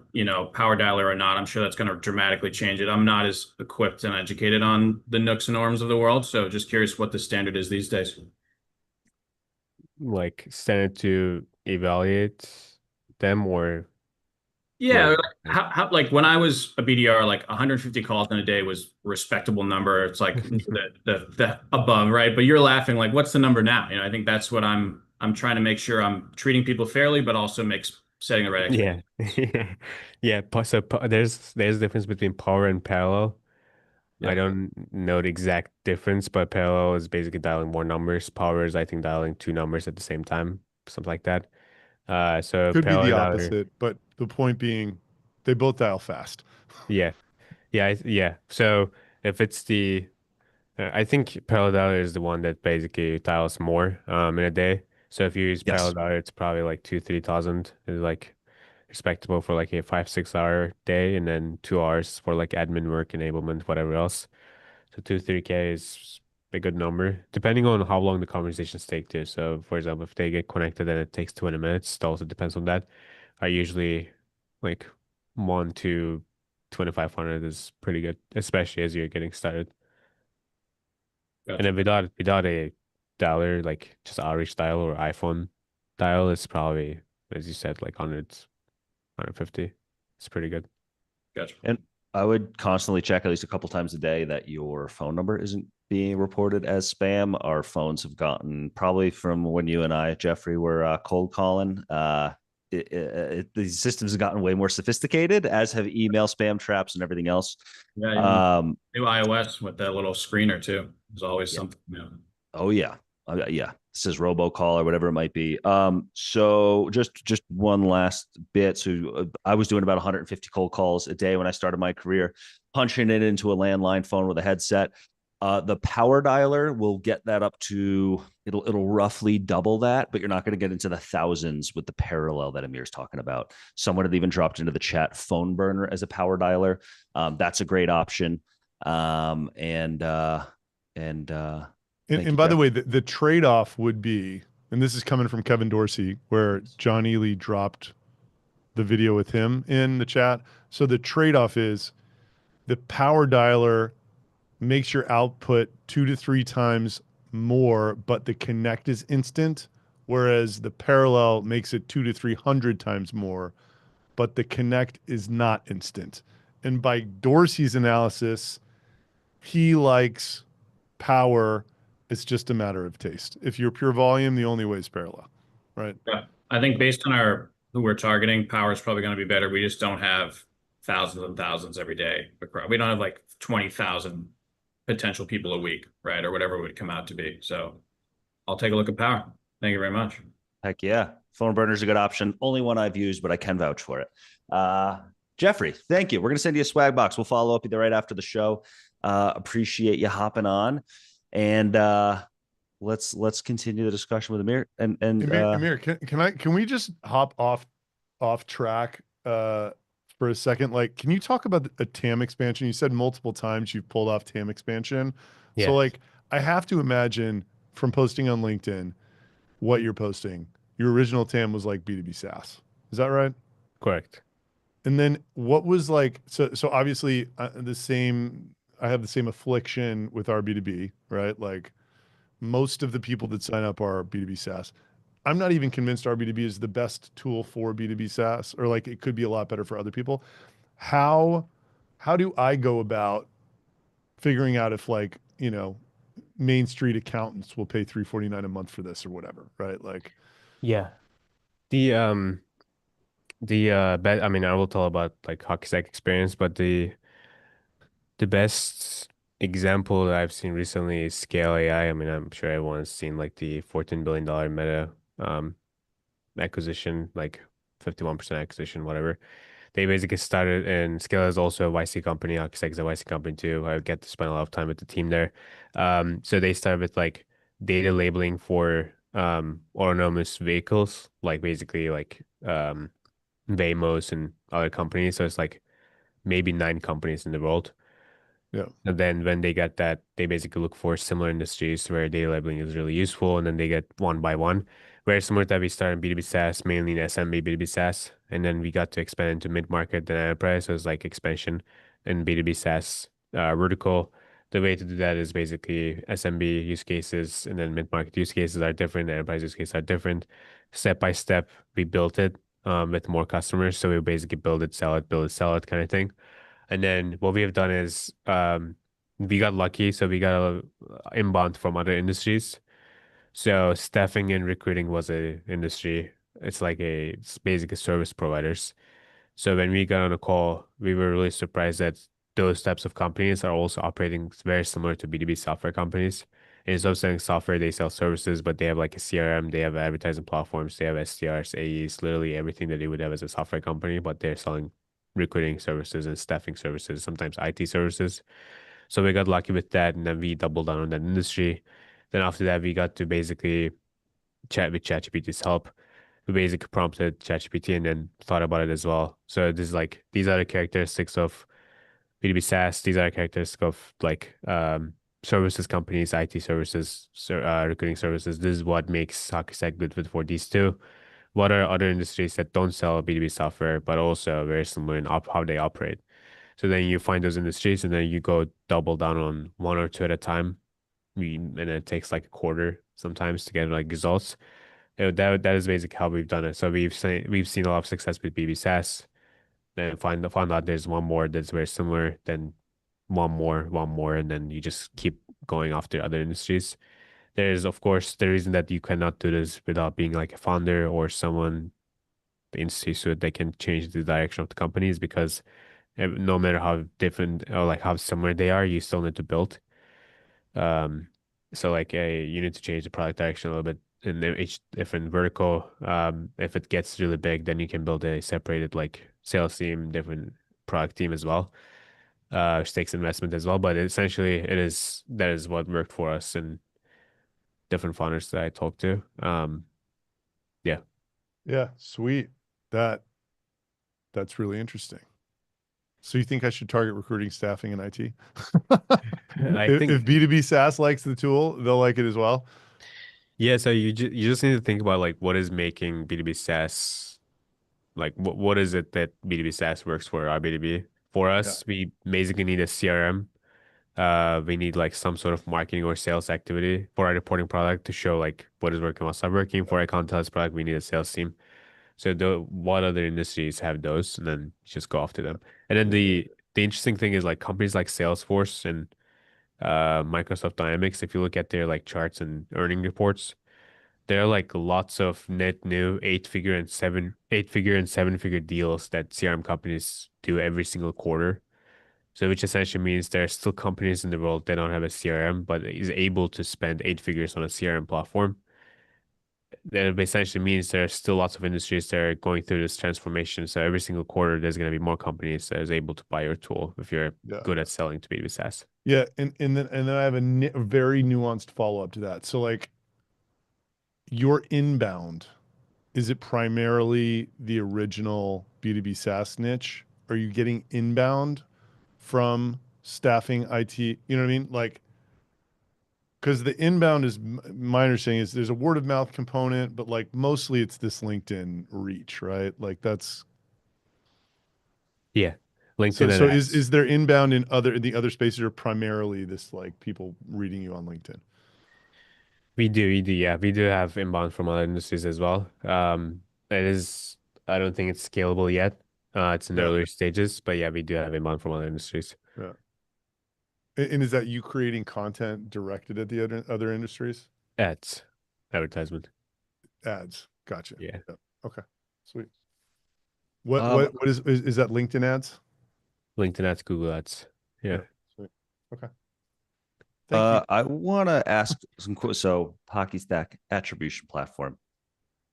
power dialer or not? I'm sure that's going to dramatically change it. I'm not as equipped and educated on the nooks and norms of the world, so just curious what the standard is these days. Like send it to evaluate them or what? Yeah, like, like when I was a BDR, like 150 calls in a day was a respectable number. It's like the above, right? But you're laughing, like, what's the number now? I think that's what I'm trying to make sure I'm treating people fairly, but also makes setting the right expectations. Yeah. Yeah. There's a difference between power and parallel. I Yeah. don't know the exact difference, but parallel is basically dialing more numbers. Power is, I think, dialing two numbers at the same time, something like that. So Could be the parallel dialer, opposite, but the point being, they both dial fast. yeah, yeah, yeah. So if it's I think parallel dialer is the one that basically dials more in a day. So if you use parallel yes, dialer, it's probably like 2-3 thousand is like respectable for like a 5-6 hour day, and then 2 hours for like admin work, enablement, whatever else. So 2-3K is a good number, depending on how long the conversations take too. So for example, if they get connected and it takes 20 minutes, it also depends on that. I usually like 1 to 2,500 is pretty good, especially as you're getting started. And Gotcha. then without a dialer, like just outreach dial or iPhone dial, it's probably, as you said, like 150. It's pretty good. Gotcha. and I would constantly check at least a couple times a day that your phone number isn't being reported as spam. Our phones have gotten probably from when you and I, Jeffrey, were cold calling. These systems have gotten way more sophisticated, as have email spam traps and everything else. Yeah, even Um, new iOS with that little screener too. There's always yeah. something. Oh yeah. Yeah. This is robocall or whatever it might be. So just one last bit. So I was doing about 150 cold calls a day when I started my career, punching it into a landline phone with a headset. The power dialer will get that up to it'll roughly double that, but you're not going to get into the thousands with the parallel that Amir's talking about. Someone had even dropped into the chat phone burner as a power dialer. That's a great option. And And, thank and you, by the Jeff. way, the trade-off would be, and this is coming from Kevin Dorsey, where John Ely dropped the video with him in the chat. So the trade-off is the power dialer makes your output 2 to 3 times more, but the connect is instant, whereas the parallel makes it 2 to 300 times more, but the connect is not instant. And by Dorsey's analysis, he likes power. It's just a matter of taste. If you're pure volume, the only way is parallel, right? Yeah. I think based on our who we're targeting, power is probably going to be better. We just don't have thousands and thousands every day. We don't have like 20,000 potential people a week, right? Or whatever it would come out to be. So I'll take a look at power. Thank you very much. Heck yeah. Phone burner is a good option. Only one I've used, but I can vouch for it. Jeffrey, thank you. We're going to send you a swag box. We'll follow up either right after the show. Appreciate you hopping on. And let's continue the discussion with Emir. And Emir, can we just hop off track for a second? Like, can you talk about a TAM expansion? You said multiple times you've pulled off TAM expansion. Yeah. So like, I have to imagine from posting on LinkedIn what you're posting, your original TAM was like B2B SaaS. Is that right? Correct. And then what was like, so obviously I have the same affliction with our B2B, right? Like most of the people that sign up are B2B SaaS. I'm not even convinced our B2B is the best tool for B2B SaaS, or like it could be a lot better for other people. How do I go about figuring out if like, Main Street accountants will pay $349 a month for this or whatever, right? Like, Yeah. The I mean, I will tell about like HockeyStack experience, but the best example that I've seen recently is Scale AI. I mean, I'm sure everyone's seen like the $14 billion Meta acquisition, like 51% acquisition, whatever. They basically started, and Scale is also a YC company. HockeyStack is a YC company too. I get to spend a lot of time with the team there. So they started with like data labeling for autonomous vehicles, like basically like Waymos and other companies. So it's like maybe 9 companies in the world. yeah, And then when they get that, they basically look for similar industries where data labeling is really useful, and then they get one by one. Very similar to that, we started in B2B SaaS, mainly in SMB B2B SaaS, and then we got to expand into mid-market and enterprise. So it's like expansion in B2B SaaS vertical. The way to do that is basically SMB use cases and then mid-market use cases are different, enterprise use cases are different. Step by step, we built it with more customers. So we basically build it, sell it kind of thing. And then what we have done is we got lucky, so we got a inbound from other industries. So staffing and recruiting was a industry. It's basically service providers. So when we got on a call, we were really surprised that those types of companies are also operating very similar to B2B software companies. Instead of selling software, they sell services, but they have like a CRM, they have advertising platforms, they have SDRs, AEs, literally everything that they would have as a software company, but they're selling recruiting services and staffing services, sometimes IT services. So we got lucky with that, and then we doubled down on that industry. Then after that, we got to basically chat with ChatGPT's help. We basically prompted ChatGPT and then thought about it as well. So this is like these are the characteristics of B2B SaaS. These are the characteristics of like services companies, IT services, recruiting services. This is what makes HockeyStack good for these two. What are other industries that don't sell B2B software, but also very similar in how they operate? So then you find those industries and then you go double down on one or two at a time. And it takes like a quarter sometimes to get like results. That is basically how we've done it. So we've seen a lot of success with BB SaaS. Then find out there's one more that's very similar, then one more, and then you just keep going after other industries. There is, of course, the reason that you cannot do this without being like a founder or someone in C-suite that can change the direction of the company is because no matter how different or like how similar they are, you still need to build. So like you need to change the product direction a little bit in each different vertical. If it gets really big, then you can build a separated like sales team, different product team as well, which takes investment as well. But essentially, that is what worked for us and different founders that I talked to. Yeah. yeah, sweet. That's really interesting. So you think I should target recruiting, staffing, and IT? I think if B2B SaaS likes the tool, they'll like it as well. Yeah, so you just need to think about like what is making B2B SaaS, like what is it that B2B SaaS works for our B2B? For Yeah. us, we basically need a CRM. We need like some sort of marketing or sales activity for our reporting product to show like what is working, what's not working. For our contest product, we need a sales team. So what other industries have those, and then just go after them. And then the interesting thing is like companies like Salesforce and Microsoft Dynamics, if you look at their like charts and earning reports, there are like lots of net new eight-figure and seven-figure deals that CRM companies do every single quarter. So which essentially means there are still companies in the world that don't have a CRM, but is able to spend eight figures on a CRM platform. That essentially means there are still lots of industries that are going through this transformation. So every single quarter, there's going to be more companies that is able to buy your tool if you're Yeah. good at selling to B2B SaaS. Yeah, and then I have a very nuanced follow-up to that. So like your inbound, is it primarily the original B2B SaaS niche? Are you getting inbound from staffing IT? You know what I mean? Like, because the inbound is my understanding is there's a word of mouth component, but like mostly it's this LinkedIn reach, right? Like that's Yeah. LinkedIn so and so ads. is there inbound in the other spaces, or primarily this like people reading you on LinkedIn? We do, yeah. We do have inbound from other industries as well. It is, I don't think it's scalable yet. It's in the Yeah. earlier stages, but yeah, we do have inbound from other industries. Yeah. And is that you creating content directed at the other industries? Ads, advertisement. Ads. Gotcha. Yeah. Okay. Sweet. What Um, what what is that LinkedIn ads? LinkedIn ads, Google ads. Yeah. Sweet. Okay. Thank you. I want to ask some so HockeyStack attribution platform.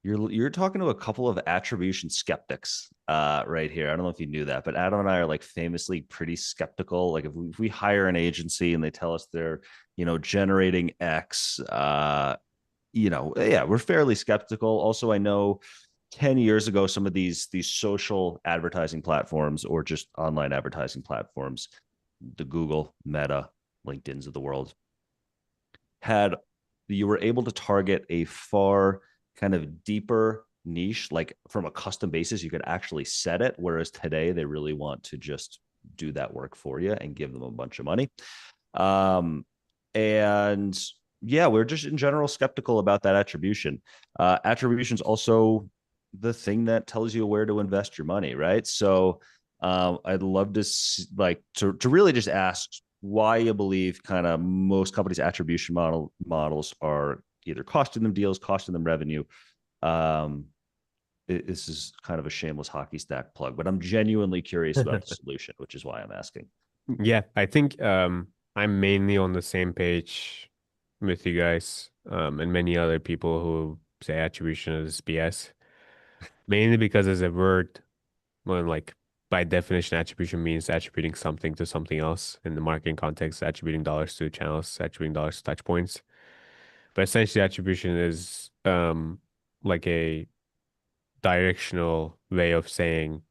You're talking to a couple of attribution skeptics right here. I don't know if you knew that, but Adam and I are like famously pretty skeptical. Like if we hire an agency and they tell us they're, generating X, yeah, we're fairly skeptical. Also, I know 10 years ago, some of these social advertising platforms or just online advertising platforms, the Google, Meta, LinkedIn's of the world, you were able to target a far kind of deeper niche, like from a custom basis, you could actually set it. Whereas today they really want to just do that work for you and give them a bunch of money. And yeah, we're just in general skeptical about that attribution. Attribution is also the thing that tells you where to invest your money, right? So I'd love to to really just ask why you believe kind of most companies' attribution models are either costing them deals, costing them revenue. This is kind of a shameless HockeyStack plug, but I'm genuinely curious about the solution, which is why I'm asking. Yeah, I think I'm mainly on the same page with you guys and many other people who say attribution is BS. Mainly because as a word, when like by definition, attribution means attributing something to something else in the marketing context, attributing dollars to channels, attributing dollars to touch points. But essentially, attribution is like a directional way of saying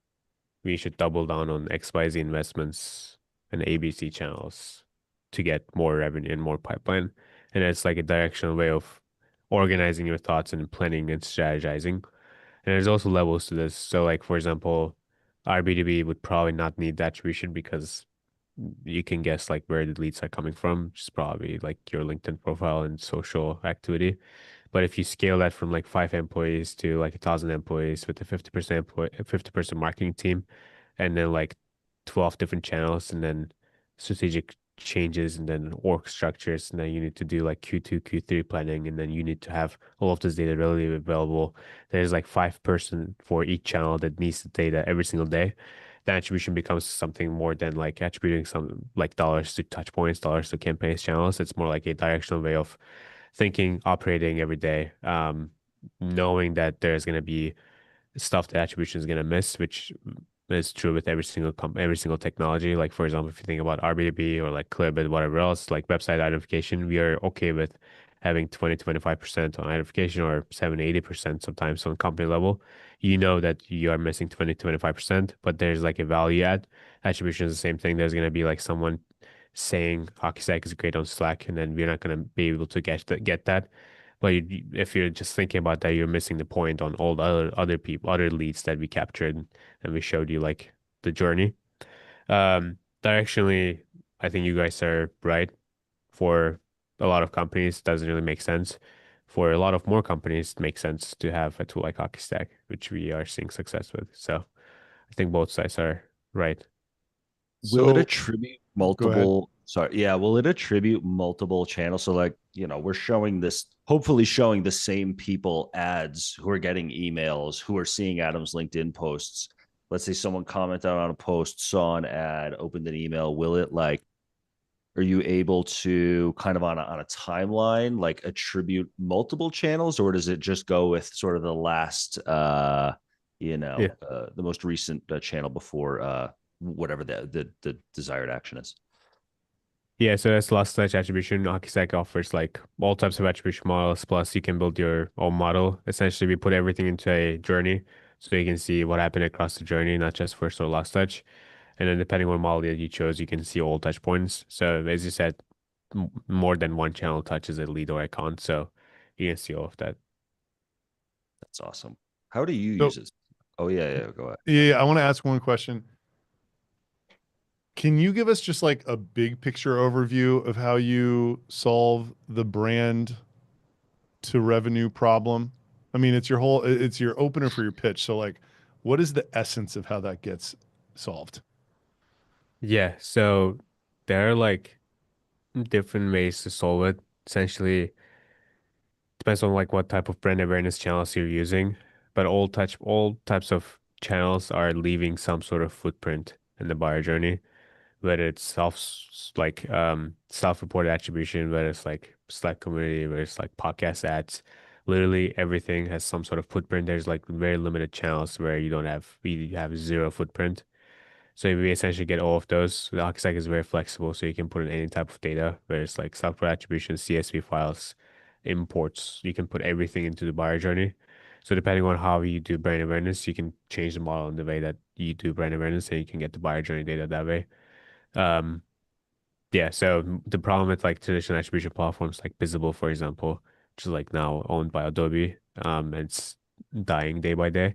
we should double down on XYZ investments and ABC channels to get more revenue and more pipeline. And it's like a directional way of organizing your thoughts and planning and strategizing. And there's also levels to this. So like, for example, our B2B would probably not need attribution because you can guess like where the leads are coming from, which is probably like your LinkedIn profile and social activity. But if you scale that from like 5 employees to like 1,000 employees with a 50% marketing team, and then like 12 different channels, and then strategic changes, and then org structures, and then you need to do like Q2, Q3 planning, and then you need to have all of this data readily available. There's like 5 person for each channel that needs the data every single day. The attribution becomes something more than like attributing some like dollars to touch points, dollars to campaigns channels. It's more like a directional way of thinking, operating every day, knowing that there's going to be stuff that attribution is going to miss, which is true with every single technology. Like for example, if you think about RB2B or like Clip and whatever else, like website identification, we are okay with having 20-25% on identification or 70-80% sometimes on company level. You know that you are missing 20-25%, but there's like a value add. Attribution is the same thing. There's going to be like someone saying HockeyStack is great on Slack, and then we're not going to be able to get that. But if you're just thinking about that, you're missing the point on all the other people, other leads that we captured, and we showed you like the journey. Directionally, I think you guys are right. For a lot of companies, it doesn't really make sense. For a lot of more companies, it makes sense to have a tool like HockeyStack, which we are seeing success with. So I think both sides are right. Will it So attribute go ahead. multiple Sorry. Yeah. Will it attribute multiple channels? So like, we're showing this, hopefully showing the same people ads who are getting emails, who are seeing Adam's LinkedIn posts. Let's say someone commented on a post, saw an ad, opened an email. Will it like, are you able to kind of on a timeline, like attribute multiple channels, or does it just go with sort of the last, Yeah. the most recent channel before whatever the desired action is? Yeah, so that's last touch attribution. HockeyStack offers like all types of attribution models, plus you can build your own model. Essentially, we put everything into a journey so you can see what happened across the journey, not just first or last touch. And then depending on model that you chose, you can see all touch points. So as you said, more than one channel touches a lead or account. So you can see all of that. That's awesome. How do you So- use it? Oh yeah, go ahead. Yeah, I want to ask one question. Can you give us just like a big picture overview of how you solve the brand to revenue problem? I mean, it's your opener for your pitch. So like, what is the essence of how that gets solved? Yeah, so there are like different ways to solve it. Essentially, depends on like what type of brand awareness channels you're using, but all types of channels are leaving some sort of footprint in the buyer journey, whether it's self-reported attribution, whether it's like Slack community, whether it's like podcast ads. Literally everything has some sort of footprint. There's like very limited channels where you have zero footprint. So we essentially get all of those. The HockeyStack is very flexible, so you can put in any type of data, whether it's like software attribution, CSV files, imports. You can put everything into the buyer journey. So depending on how you do brand awareness, you can change the model in the way that you do brand awareness, and you can get the buyer journey data that way. Um, yeah, so the problem with like traditional attribution platforms like Visible, for example, which is like now owned by Adobe, and it's dying day by day,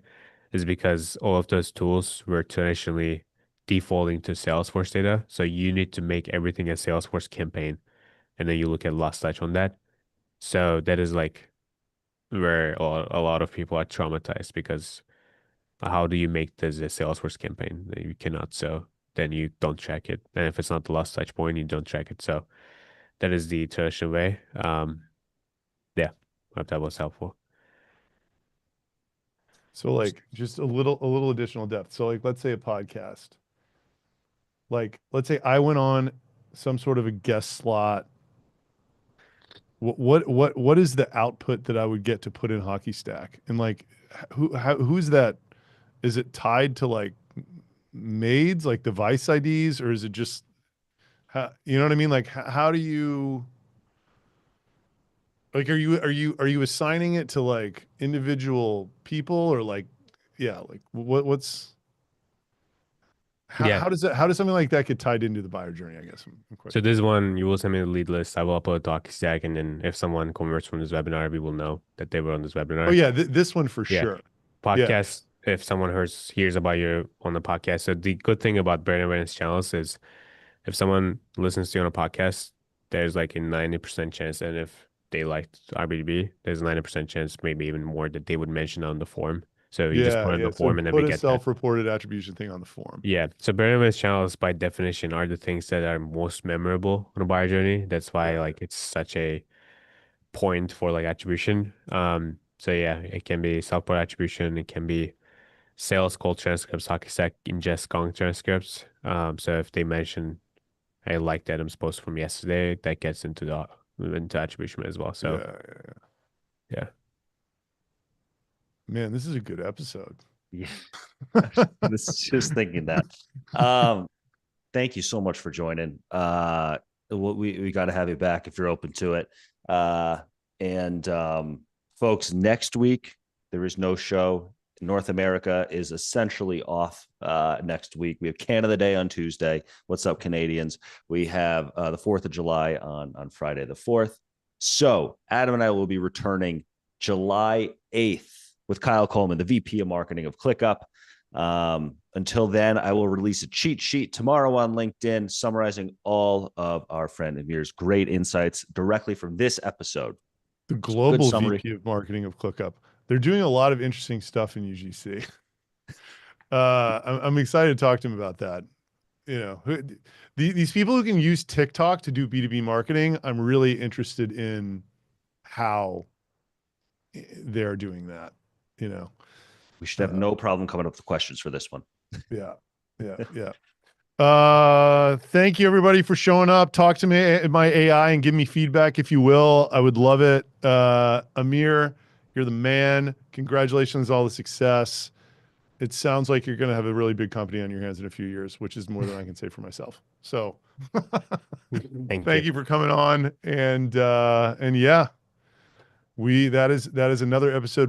is because all of those tools were traditionally defaulting to Salesforce data. So you need to make everything a Salesforce campaign, and then you look at last touch on that. So that is like where a lot of people are traumatized because how do you make this a Salesforce campaign? You cannot. So then you don't track it. And if it's not the last touch point, you don't track it. So that is the traditional way. Yeah, I hope that was helpful. So like just a little additional depth. So like let's say a podcast. Like let's say I went on some sort of a guest slot. What is the output that I would get to put in HockeyStack? And like who's that? Is it tied to like maids, like device IDs, or is it just you know what I mean? Like how do you like are you assigning it to like individual people or like like what's Yeah. how does something like that get tied into the buyer journey? I guess I'm So questioning. this one, you will send me the lead list. I will upload to HockeyStack, and then if someone converts from this webinar, we will know that they were on this webinar. Oh yeah, this one for Yeah. sure. Podcast, if someone hears about you on the podcast. So the good thing about brand awareness channels is if someone listens to you on a podcast, there's like a 90% chance, and if they liked RBDB, there's a 90% chance, maybe even more, that they would mention on the form. So you just put it on the So form, and then we put a get that. self-reported attribution thing on the form. Yeah. So brand awareness channels, by definition, are the things that are most memorable on a buyer journey. That's why like it's such a point for like attribution. So yeah, it can be self-report attribution, it can be sales call transcripts, HockeyStack ingest Gong transcripts. So if they mention I liked Adam's post from yesterday, that gets into attribution as well. So yeah. Man, this is a good episode. Yeah. This is just thinking that. Thank you so much for joining. We got to have you back if you're open to it. Folks, next week there is no show. North America is essentially off next week. We have Canada Day on Tuesday. What's up, Canadians? We have the 4th of July on Friday the 4th. So Adam and I will be returning July 8th with Kyle Coleman, the VP of Marketing of ClickUp. Until then, I will release a cheat sheet tomorrow on LinkedIn summarizing all of our friend Emir's great insights directly from this episode. The global VP of Marketing of ClickUp. They're doing a lot of interesting stuff in UGC. I'm excited to talk to him about that. you know, these people who can use TikTok to do B2B marketing, I'm really interested in how they're doing that, you know. We should have no problem coming up with questions for this one. Yeah. Thank you everybody for showing up. Talk to me, my AI, and give me feedback if you will. I would love it. Emir, you're the man. Congratulations on all the success. It sounds like you're going to have a really big company on your hands in a few years, which is more than I can say for myself. So thank you for coming on. And yeah, that is another episode.